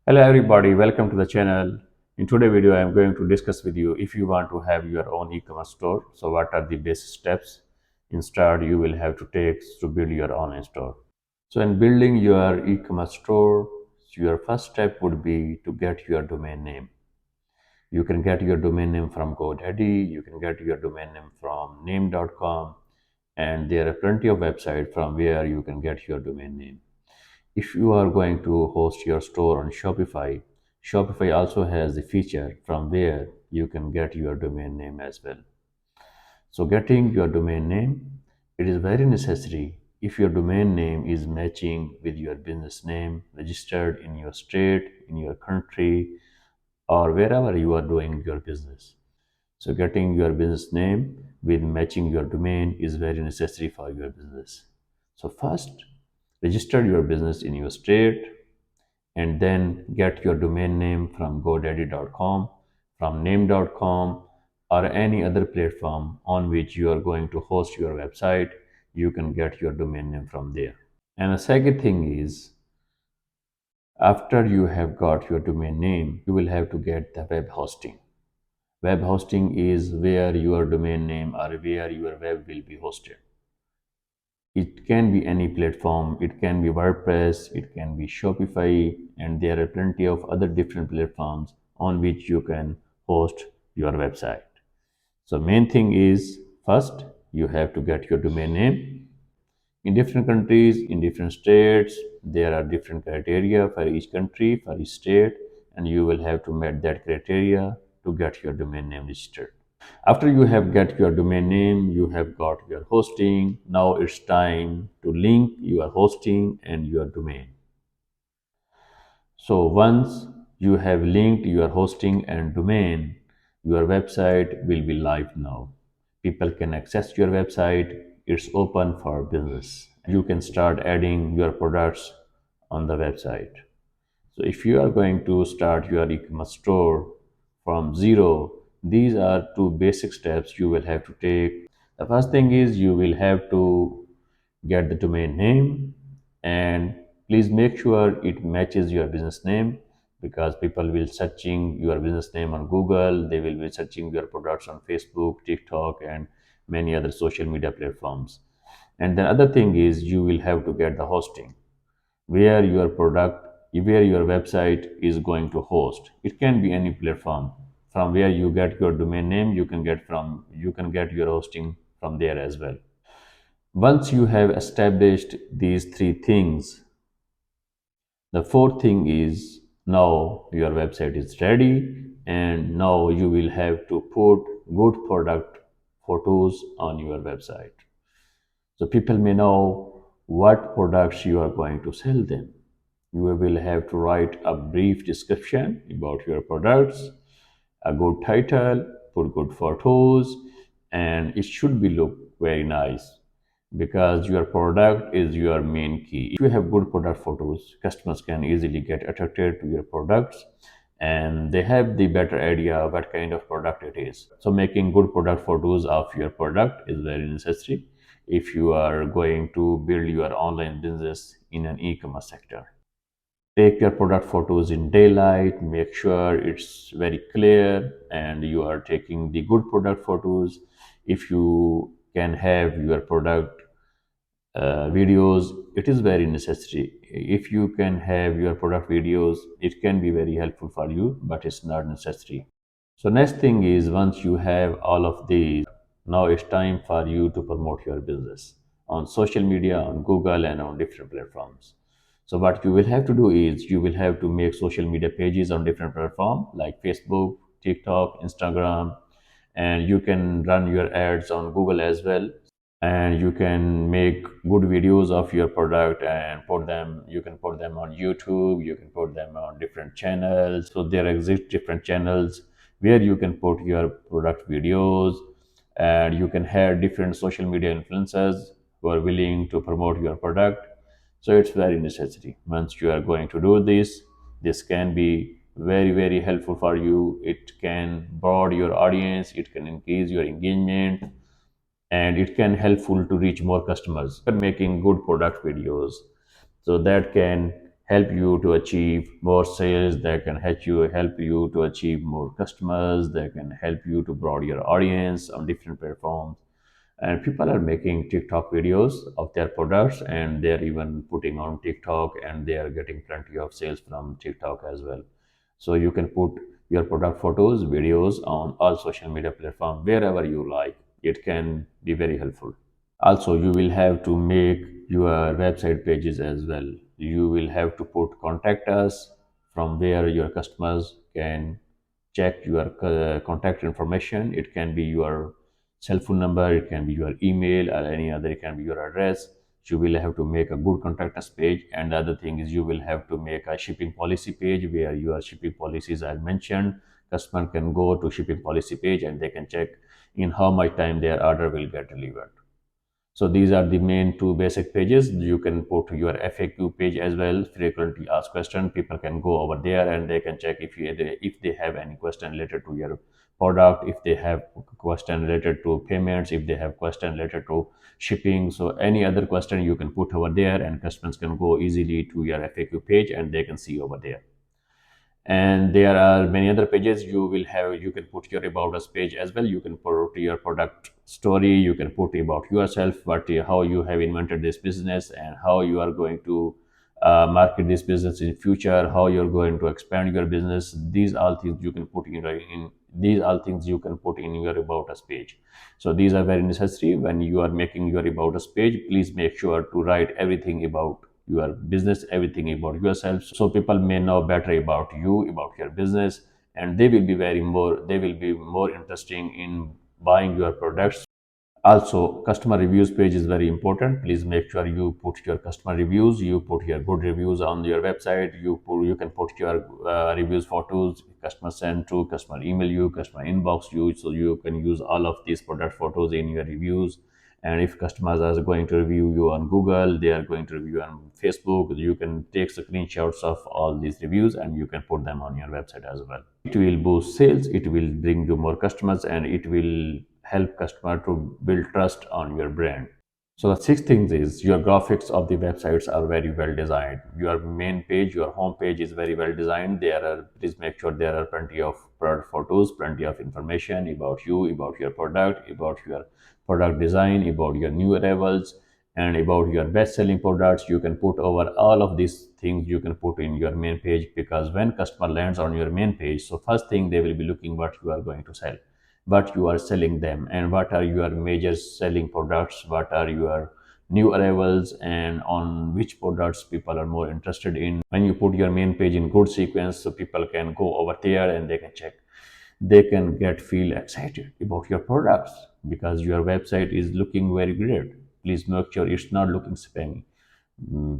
Hello everybody, welcome to the channel. In today's video, I am going to discuss with you if you want to have your own e-commerce store. So what are the basic steps instead you will have to take to build your online store. So in building your e-commerce store, your first step would be to get your domain name. You can get your domain name from GoDaddy, you can get your domain name from name.com, and there are plenty of websites from where you can get your domain name. If you are going to host your store on Shopify, Shopify also has the feature from where you can get your domain name as well. So getting your domain name, it is very necessary if your domain name is matching with your business name registered in your state, in your country, or wherever you are doing your business. So getting your business name with matching your domain is very necessary for your business. So first, register your business in your state and then get your domain name from godaddy.com, from name.com, or any other platform on which you are going to host your website. You can get your domain name from there. And the second thing is, after you have got your domain name, you will have to get the web hosting. Web hosting is where your domain name or where your web will be hosted. It can be any platform, it can be WordPress, it can be Shopify, and there are plenty of other different platforms on which you can host your website. So main thing is, first you have to get your domain name. In different countries, in different states, there are different criteria for each country, for each state, and you will have to meet that criteria to get your domain name registered. After you have get your domain name, you have got your hosting. Now it's time to link your hosting and your domain. So once you have linked your hosting and domain, your website will be live now. People can access your website. It's open for business. You can start adding your products on the website. So if you are going to start your e-commerce store from zero, these are two basic steps you will have to take. The first thing is you will have to get the domain name, and please make sure it matches your business name, because people will searching your business name on Google, they will be searching your products on Facebook, TikTok, and many other social media platforms. And the other thing is you will have to get the hosting where your product, where your website is going to host. It can be any platform. From where you get your domain name, you can get your hosting from there as well. Once you have established these three things, the fourth thing is, now your website is ready, and now you will have to put good product photos on your website, so people may know what products you are going to sell them. You will have to write a brief description about your products, a good title, put good photos, and it should be look very nice, because your product is your main key. If you have good product photos, customers can easily get attracted to your products, and they have the better idea what kind of product it is. So making good product photos of your product is very necessary if you are going to build your online business in an e-commerce sector. Take your product photos in daylight, make sure it's very clear and you are taking the good product photos. If you can have your product videos, it is very necessary. If you can have your product videos, it can be very helpful for you, but it's not necessary. So next thing is, once you have all of these, now it's time for you to promote your business on social media, on Google, and on different platforms. So what you will have to do is you will have to make social media pages on different platforms like Facebook, TikTok, Instagram, and you can run your ads on Google as well. And you can make good videos of your product and put them, you can put them on YouTube, you can put them on different channels. So there exist different channels where you can put your product videos, and you can have different social media influencers who are willing to promote your product. So it's very necessary. Once you are going to do this, this can be very helpful for you. It can broad your audience, it can increase your engagement, and it can helpful to reach more customers. But making good product videos, so that can help you to achieve more sales, that can help you to achieve more customers, that can help you to broaden your audience on different platforms. And people are making TikTok videos of their products, and they're even putting on TikTok, and they are getting plenty of sales from TikTok as well. So you can put your product photos, videos on all social media platforms wherever you like. It can be very helpful. Also, you will have to make your website pages as well. You will have to put contact us, from where your customers can check your contact information. It can be your cell phone number, it can be your email, or any other, it can be your address. You will have to make a good contact us page. And the other thing is, you will have to make a shipping policy page where your shipping policies are mentioned. Customer can go to shipping policy page and they can check in how much time their order will get delivered. So these are the main two basic pages. You can put your FAQ page as well, frequently asked question. People can go over there and they can check if they have any question related to your product, if they have question related to payments, if they have question related to shipping. So any other question you can put over there, and customers can go easily to your FAQ page and they can see over there. And there are many other pages. You can put your about us page as well. You can put your product story, you can put about yourself, what how you have invented this business, and how you are going to market this business in future, how you're going to expand your business. These all things you can put in these all things you can put in your about us page. So these are very necessary. When you are making your about us page, please make sure to write everything about your business, everything about yourself, so people may know better about you, about your business, and they will be more interesting in buying your products. Also, customer reviews page is very important. Please make sure you put your customer reviews, you put your good reviews on your website. You can put your reviews photos. Customer send to, customer email you, customer inbox you, so you can use all of these product photos in your reviews. And if customers are going to review you on Google, they are going to review on Facebook, you can take screenshots of all these reviews and you can put them on your website as well. It will boost sales, it will bring you more customers, and it will help customer to build trust on your brand. So the sixth thing is, your graphics of the websites are very well designed. Your main page, your home page is very well designed. Please make sure there are plenty of product photos, plenty of information about you, about your product, about your product design, about your new arrivals, and about your best-selling products. You can put over all of these things, you can put in your main page, because when customer lands on your main page, so first thing they will be looking what you are going to sell, what you are selling them, and what are your major selling products, what are your new arrivals, and on which products people are more interested in. When you put your main page in good sequence, so people can go over there and they can check, they can get feel excited about your products, because your website is looking very great. Please make sure it's not looking spammy.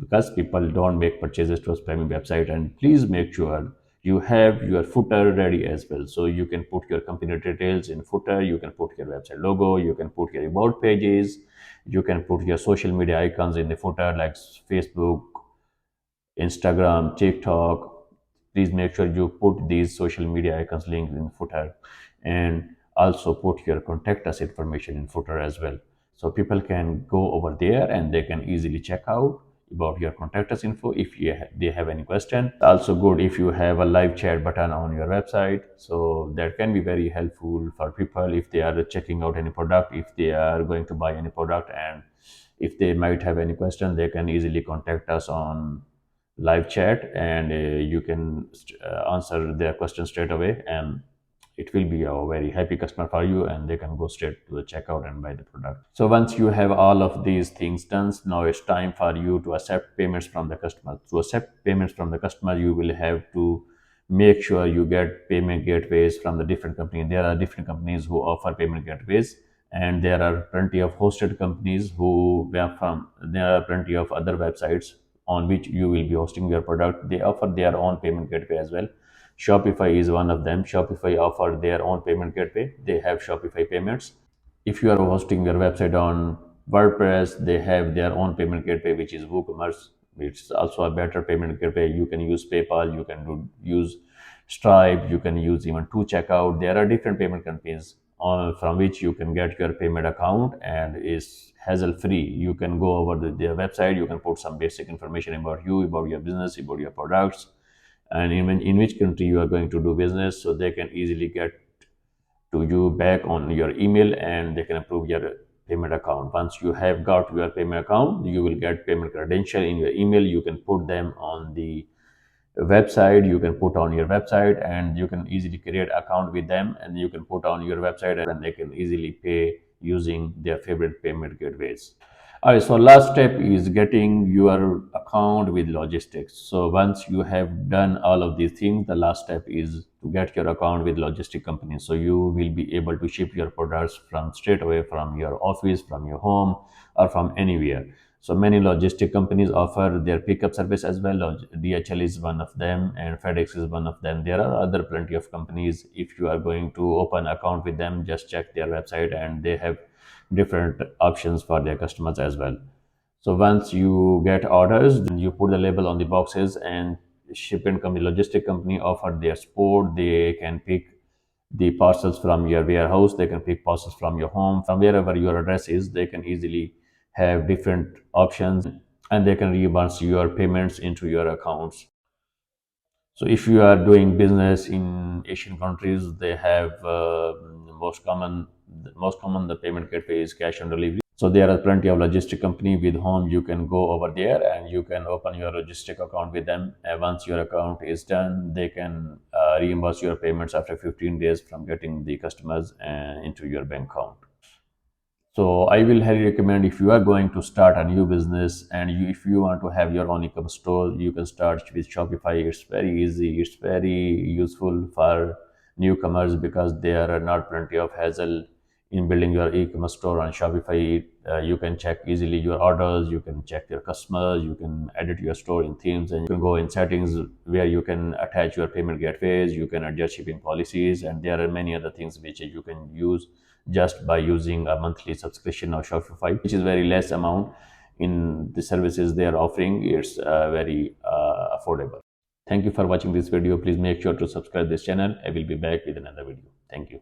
Because people don't make purchases to a spammy website. And please make sure you have your footer ready as well, so you can put your company details in footer, you can put your website logo, you can put your about pages, you can put your social media icons in the footer like Facebook, Instagram, TikTok. Please make sure you put these social media icons links in footer, and also put your contact us information in footer as well. So people can go over there and they can easily check out about your contact us info if they have any question. Also good if you have a live chat button on your website. So that can be very helpful for people if they are checking out any product, if they are going to buy any product, and if they might have any question, they can easily contact us on live chat, and you can answer their question straight away, and it will be a very happy customer for you, and they can go straight to the checkout and buy the product. So once you have all of these things done, now it's time for you to accept payments from the customer. To accept payments from the customer, you will have to make sure you get payment gateways from the different companies. There are different companies who offer payment gateways, and there are plenty of hosted companies who were from there are plenty of other websites on which you will be hosting your product. They offer their own payment gateway as well. Shopify is one of them. Shopify offer their own payment gateway. They have Shopify payments. If you are hosting your website on WordPress, they have their own payment gateway, which is WooCommerce. It's also a better payment gateway. You can use PayPal, use Stripe, you can use even To Checkout. There are different payment companies from which you can get your payment account and is hassle free. You can go over their website, you can put some basic information about you, about your business, about your products, and even in which country you are going to do business, so they can easily get to you back on your email and they can approve your payment account. Once you have got your payment account, you will get payment credential in your email. You can put them on the website, you can put on your website, and you can easily create account with them and you can put on your website and they can easily pay using their favorite payment gateways. All right, so last step is getting your account with logistics. So once you have done all of these things, the last step is to get your account with logistic companies. So you will be able to ship your products from straight away from your office, from your home, or from anywhere. So many logistic companies offer their pickup service as well. DHL is one of them, and FedEx is one of them. There are other plenty of companies. If you are going to open account with them, just check their website, and they have different options for their customers as well. So once you get orders, then you put the label on the boxes, and shipping company, logistic company offer their support. They can pick the parcels from your warehouse, they can pick parcels from your home, from wherever your address is. They can easily have different options and they can reimburse your payments into your accounts. So if you are doing business in Asian countries, they have most common the payment gateway is cash on delivery. So there are plenty of logistic company with whom you can go over there and you can open your logistic account with them. And once your account is done, they can reimburse your payments after 15 days from getting the customers into your bank account. So I will highly recommend, if you are going to start a new business and if you want to have your own e-commerce store, you can start with Shopify. It's very easy. It's very useful for newcomers because there are not plenty of hassle in building your e-commerce store on Shopify. You can check easily your orders, you can check your customers, you can edit your store in themes, and you can go in settings where you can attach your payment gateways, you can adjust shipping policies, and there are many other things which you can use just by using a monthly subscription of Shopify, which is very less amount in the services they are offering. It's very affordable. Thank you for watching this video. Please make sure to subscribe this channel. I will be back with another video. Thank you.